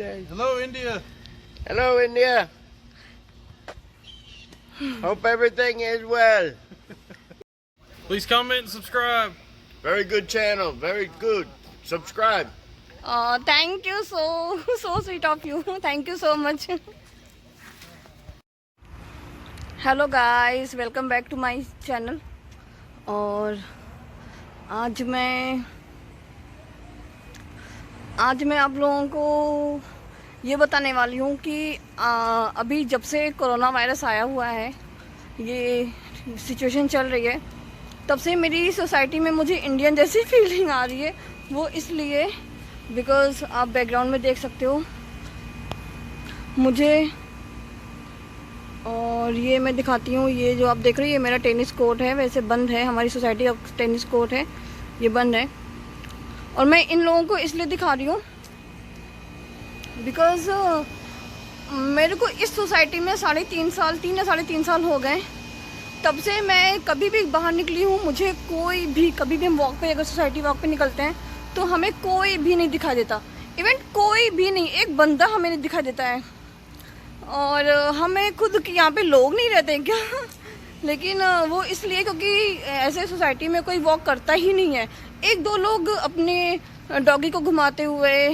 guys. Hello, India. Hello, India. Hope everything is well. Please comment and subscribe. Very good channel. Very good. Subscribe. Thank you so sweet of you. Thank you so much. Hello guys, welcome back to my channel. और आज मैं आप लोगों को ये बताने वाली हूँ कि अभी जब से कोरोना वायरस आया हुआ है, ये सिचुएशन चल रही है, तब से मेरी सोसाइटी में मुझे इंडियन जैसी फीलिंग आ रही है। वो इसलिए बिकॉज़ आप बैकग्राउंड में देख सकते हो मुझे, और ये मैं दिखाती हूँ। ये जो आप देख रहे हो, ये मेरा टेनिस कोर्ट है। वैसे बंद है, हमारी सोसाइटी का टेनिस कोर्ट है, ये बंद है। और मैं इन लोगों को इसलिए दिखा रही हूँ बिकॉज़ मेरे को इस सोसाइटी में 3 या 3.5 साल हो गए। तब से मैं कभी भी बाहर निकली हूँ, मुझे कोई भी, कभी भी हम वॉक पे, अगर सोसाइटी वॉक पे निकलते हैं तो हमें कोई भी नहीं दिखाई देता। इवन कोई भी नहीं, एक बंदा हमें नहीं दिखाई देता है। और हमें खुद कि यहाँ पे लोग नहीं रहते क्या लेकिन वो इसलिए क्योंकि ऐसे सोसाइटी में कोई वॉक करता ही नहीं है। 1-2 लोग अपने डॉगी को घुमाते हुए,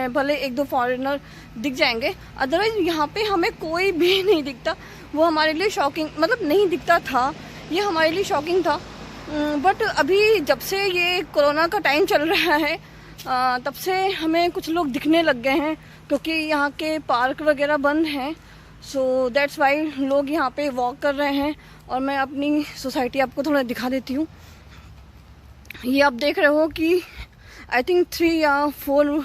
भले 1-2 फॉरेनर दिख जाएंगे, अदरवाइज यहाँ पे हमें कोई भी नहीं दिखता। वो हमारे लिए शॉकिंग, मतलब नहीं दिखता था, ये हमारे लिए शॉकिंग था। बट अभी जब से ये कोरोना का टाइम चल रहा है, तब से हमें कुछ लोग दिखने लग गए हैं, क्योंकि यहाँ के पार्क वगैरह बंद हैं। सो दैट्स वाई लोग यहाँ पे वॉक कर रहे हैं। और मैं अपनी सोसाइटी आपको थोड़ा दिखा देती हूँ। ये आप देख रहे हो कि आई थिंक 3 या 4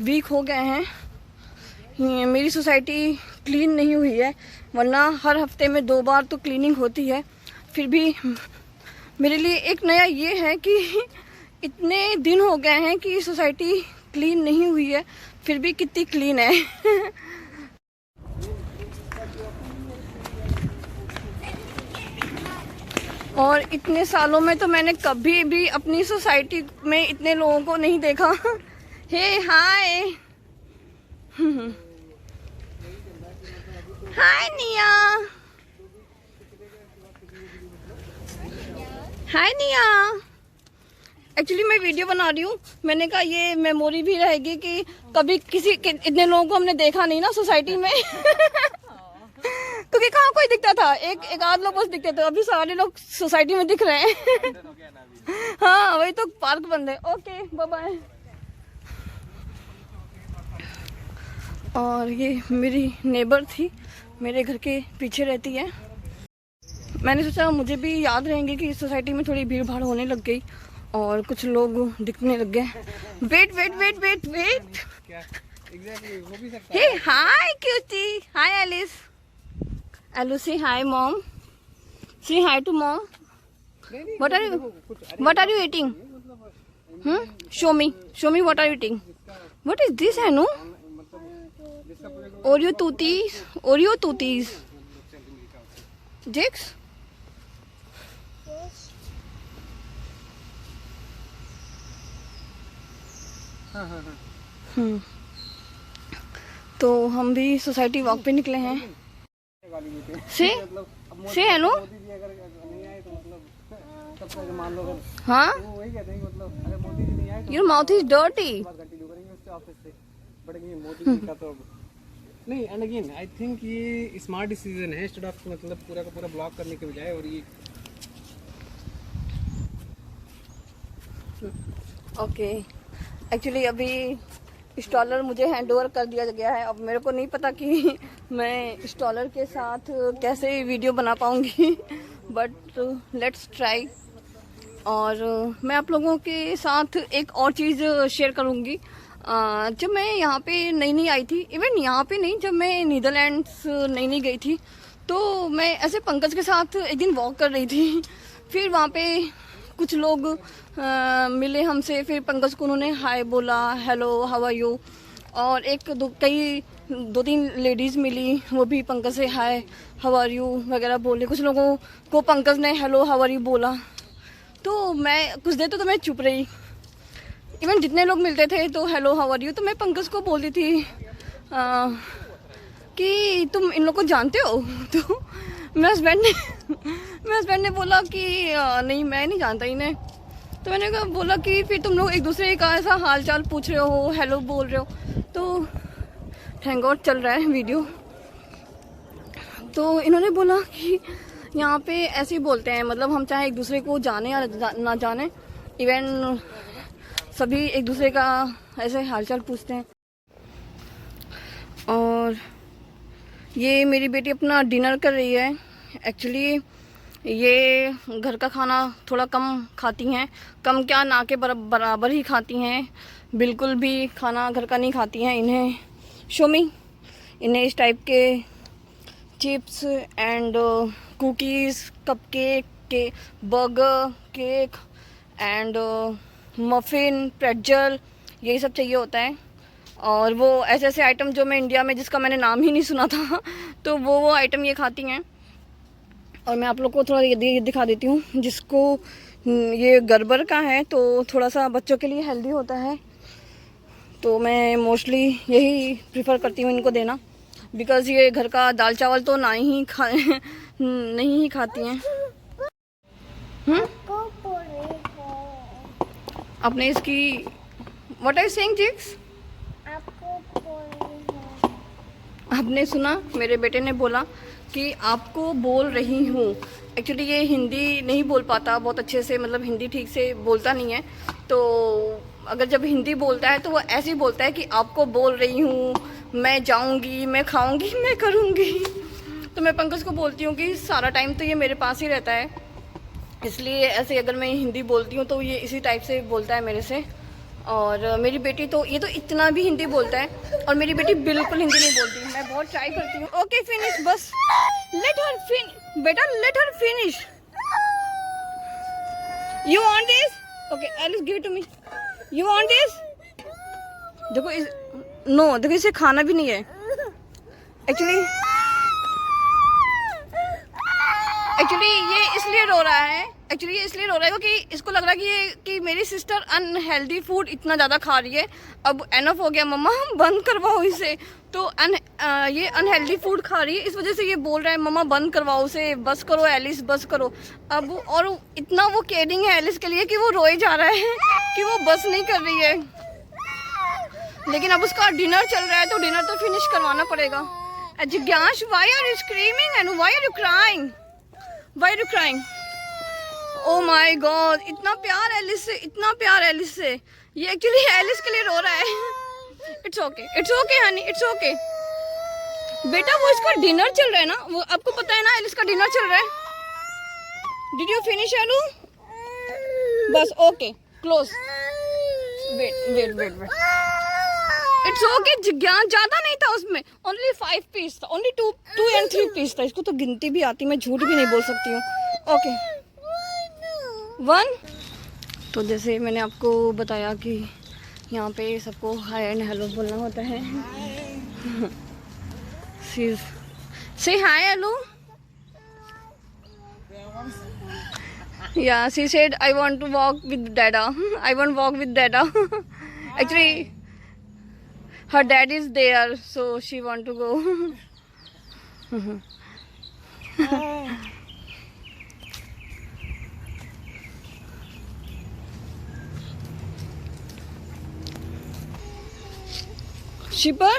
वीक हो गए हैं मेरी सोसाइटी क्लीन नहीं हुई है, वरना हर हफ्ते में 2 बार तो क्लीनिंग होती है। फिर भी मेरे लिए एक नया ये है कि इतने दिन हो गए हैं कि सोसाइटी क्लीन नहीं हुई है, फिर भी कितनी क्लीन है और इतने सालों में तो मैंने कभी भी अपनी सोसाइटी में इतने लोगों को नहीं देखा। हे हाय हाय निया, हाय निया। एक्चुअली मैं वीडियो बना रही हूँ, मैंने कहा ये मेमोरी भी रहेगी कि कभी इतने लोगों को हमने देखा नहीं ना सोसाइटी में क्योंकि कहाँ कोई दिखता था, एक आध लोग बस दिखते थे। अभी सारे लोग सोसाइटी में दिख रहे हैं हाँ वही तो, पार्क बंद है। Okay bye bye. और ये मेरी नेबर थी, मेरे घर के पीछे रहती है। मैंने सोचा मुझे भी याद रहेंगे कि इस सोसाइटी में थोड़ी भीड़ भाड़ होने लग गई और कुछ लोग दिखने लग गए। Wait wait wait wait wait, hey hi cutie, hi Alice. Alu say hi mom, say hi to mom. What are you eating? Show me what are you eating? What is this एनू? Oreo तूतीस जिक्स। तो हम भी society walk पे निकले हैं। से हेलो। हाँ, योर माउथ इज डर्टी। नहीं, एंड अगेन आई थिंक ये स्मार्ट डिसीजन है, इंस्टेड ऑफ मतलब पूरा का पूरा ब्लॉक करने के बजाय। और ये ओके, एक्चुअली अभी स्टॉलर मुझे हैंड ओवर कर दिया गया है। अब मेरे को नहीं पता कि मैं स्टॉलर के साथ कैसे वीडियो बना पाऊंगी बट लेट्स ट्राई। और मैं आप लोगों के साथ एक और चीज़ शेयर करूंगी। जब मैं यहाँ पे नई आई थी, इवन यहाँ पे नहीं, जब मैं नीदरलैंड्स नई गई थी, तो मैं ऐसे पंकज के साथ एक दिन वॉक कर रही थी। फिर वहाँ पे कुछ लोग मिले हमसे, फिर पंकज को उन्होंने हाय बोला, हेलो हाउ आर यू। और कई 2-3 लेडीज़ मिली, वो भी पंकज से हाय हाउ आर यू वगैरह बोले। कुछ लोगों को पंकज ने हेलो हाउ आर यू बोला। तो मैं कुछ देर तो मैं चुप रही। इवन जितने लोग मिलते थे तो हेलो हाउ आर यू, तो मैं पंकज को बोलती थी कि तुम इन लोग को जानते हो? तो मेरे हस्बैंड ने बोला कि नहीं मैं नहीं जानता इन्हें। तो मैंने कहा बोला कि फिर तुम लोग एक दूसरे का ऐसा हाल चाल पूछ रहे हो, हेलो बोल रहे हो, तो थैंक गॉड चल रहा है वीडियो। तो इन्होंने बोला कि यहाँ पे ऐसे ही बोलते हैं, मतलब हम चाहे एक दूसरे को जाने या ना जाने, इवन सभी एक दूसरे का ऐसे हालचाल पूछते हैं। और ये मेरी बेटी अपना डिनर कर रही है। एक्चुअली ये घर का खाना थोड़ा कम खाती हैं, कम क्या ना के बराबर ही खाती हैं, बिल्कुल भी खाना घर का नहीं खाती हैं। इन्हें शोमी इन्हें इस टाइप के चिप्स एंड कुकीज़, कपकेक के बर्गर, केक एंड मफ़िन, प्रेट्जल, यही सब चाहिए होता है। और वो ऐसे ऐसे आइटम जो मैं इंडिया में जिसका मैंने नाम ही नहीं सुना था तो वो आइटम ये खाती हैं। और मैं आप लोग को थोड़ा ये दिखा देती हूँ, जिसको ये गर्बर का है तो थोड़ा सा बच्चों के लिए हेल्दी होता है, तो मैं मोस्टली यही प्रिफर करती हूँ इनको देना, बिकॉज़ ये घर का दाल चावल तो नहीं ही खाती हैं। आपने इसकी व्हाट आर यू सेइंग जिक्स? आपने सुना, मेरे बेटे ने बोला कि आपको बोल रही हूँ। एक्चुअली ये हिंदी नहीं बोल पाता बहुत अच्छे से, मतलब हिंदी ठीक से बोलता नहीं है, तो अगर जब हिंदी बोलता है तो वो ऐसे ही बोलता है कि आपको बोल रही हूँ, मैं जाऊँगी, मैं खाऊँगी, मैं करूँगी। तो मैं पंकज को बोलती हूँ कि सारा टाइम तो ये मेरे पास ही रहता है, इसलिए ऐसे अगर मैं हिंदी बोलती हूँ तो ये इसी टाइप से बोलता है मेरे से। और मेरी बेटी तो ये तो इतना भी हिंदी बोलता है, और मेरी बेटी बिल्कुल हिंदी नहीं बोलती। मैं बहुत ट्राई करती हूँ। ओके फिनिश, बस लेट हर फिनिश बेटा, let her finish. You want this? Okay Alice give it to me. You want this? देखो इस नो, देखो इसे खाना भी नहीं है एक्चुअली ये इसलिए रो रहा है क्योंकि इसको लग रहा है कि मेरी सिस्टर अनहेल्दी फूड इतना ज़्यादा खा रही है, अब एनफ हो गया मम्मा, बंद करवाओ इसे। तो ये अनहेल्दी फूड खा रही है, इस वजह से ये बोल रहा है मम्मा बंद करवाओ उसे, बस करो एलिस, बस करो। अब और इतना वो केयरिंग है एलिस के लिए कि वो रोए जा रहा है कि वो बस नहीं कर रही है। लेकिन अब उसका डिनर चल रहा है तो डिनर तो फिनिश करवाना पड़ेगा। जिज्ञास, why are you screaming and why are you crying? Why are you crying? Oh my God, इतना प्यार एलिस से, ये एक्चुअली एलिस के लिए रो रहा है। It's okay honey, it's okay। बेटा वो इसका डिनर चल रहा है ना, वो आपको पता है ना एलिस का डिनर चल रहा है। Did you finish Alu? बस okay close. Wait it's okay जिज्ञास, ज्यादा नहीं था उसमें, ओनली 5 पीस था, ओनली 2 and 3 पीस था। इसको तो गिनती भी आती, मैं झूठ भी नहीं बोल सकती हूँ। ओके 1। तो जैसे मैंने आपको बताया कि यहाँ पे सबको हाय एंड हेलो बोलना होता है। से hi hello. Yeah, she said I want to walk with Dada. I want to walk with Dada. Actually, her dad is there, so she want to go. Shipper?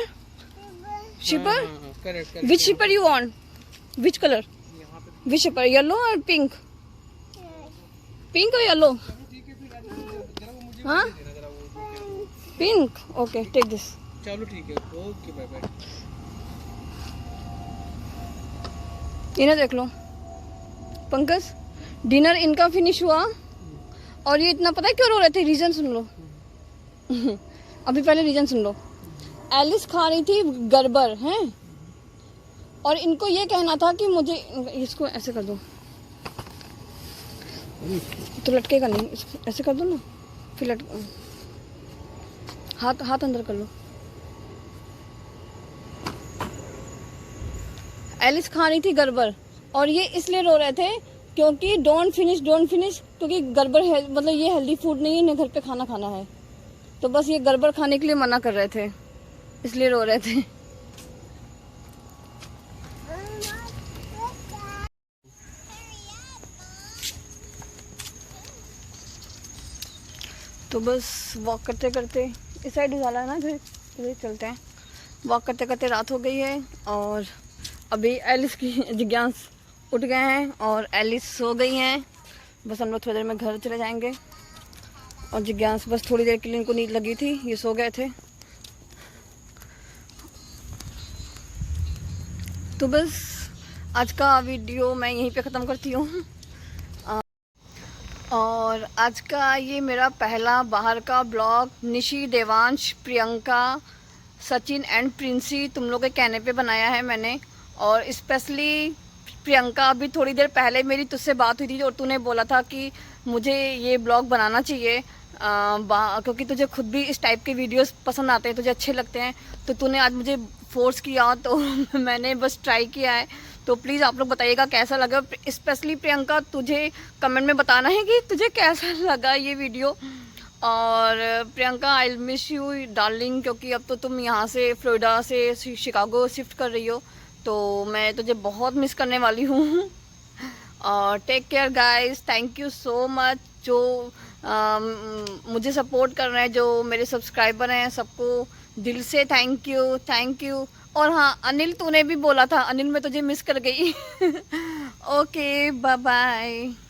Correct. Which shipper you want? Which color? Which shipper? Yellow or pink? Pink or yellow? हाँ? Pink. Okay, take this. चलो ठीक है, okay bye bye. इन्हें देख लो Pankaj, dinner इनका finish हुआ और ये इतना पता है क्यों रो रहे थे? रीजन सुन लो। अभी पहले रीजन सुन लो। एलिस खा रही थी गड़बड़ हैं, और इनको ये कहना था कि मुझे, इसको ऐसे कर दो तो लटकेगा नहीं, इसको ऐसे कर दो ना, फिर हाथ अंदर कर लो। एलिस खा रही थी गड़बड़ और ये इसलिए रो रहे थे क्योंकि डोंट फिनिश क्योंकि गड़बड़ है, मतलब ये हेल्दी फूड नहीं है, इन्हें घर पे खाना है, तो बस ये गड़बड़ खाने के लिए मना कर रहे थे, इसलिए रो रहे थे। तो बस वॉक करते करते, इस साइड उजाला है ना, इधर चलते हैं। वॉक करते करते रात हो गई है और अभी एलिस की जिज्ञास उठ गए हैं और एलिस सो गई हैं। बस हम लोग थोड़ी देर में घर चले जाएंगे और जिज्ञास बस थोड़ी देर के लिए इनको नींद लगी थी, ये सो गए थे। तो बस आज का वीडियो मैं यहीं पे ख़त्म करती हूँ। और आज का ये मेरा पहला बाहर का ब्लॉग निशी, देवांश, प्रियंका, सचिन एंड प्रिंसी तुम लोग के कहने पे बनाया है मैंने। और स्पेशली प्रियंका, अभी थोड़ी देर पहले मेरी तुझसे बात हुई थी और तूने बोला था कि मुझे ये ब्लॉग बनाना चाहिए क्योंकि तुझे खुद भी इस टाइप के वीडियोस पसंद आते हैं, तुझे अच्छे लगते हैं। तो तूने आज मुझे फोर्स किया तो मैंने बस ट्राई किया है। तो प्लीज़ आप लोग बताइएगा कैसा लगा। स्पेशली प्रियंका, तुझे कमेंट में बताना है कि तुझे कैसा लगा ये वीडियो। और Priyanka, I miss you darling, क्योंकि अब तो तुम यहाँ से फ्लोरिडा से शिकागो शिफ्ट कर रही हो, तो मैं तुझे बहुत मिस करने वाली हूँ। और take care guys, thank you so much जो मुझे सपोर्ट कर रहे हैं, जो मेरे सब्सक्राइबर हैं, सबको दिल से थैंक यू। और हाँ अनिल, तूने भी बोला था, अनिल मैं तुझे मिस कर गई। Okay bye bye.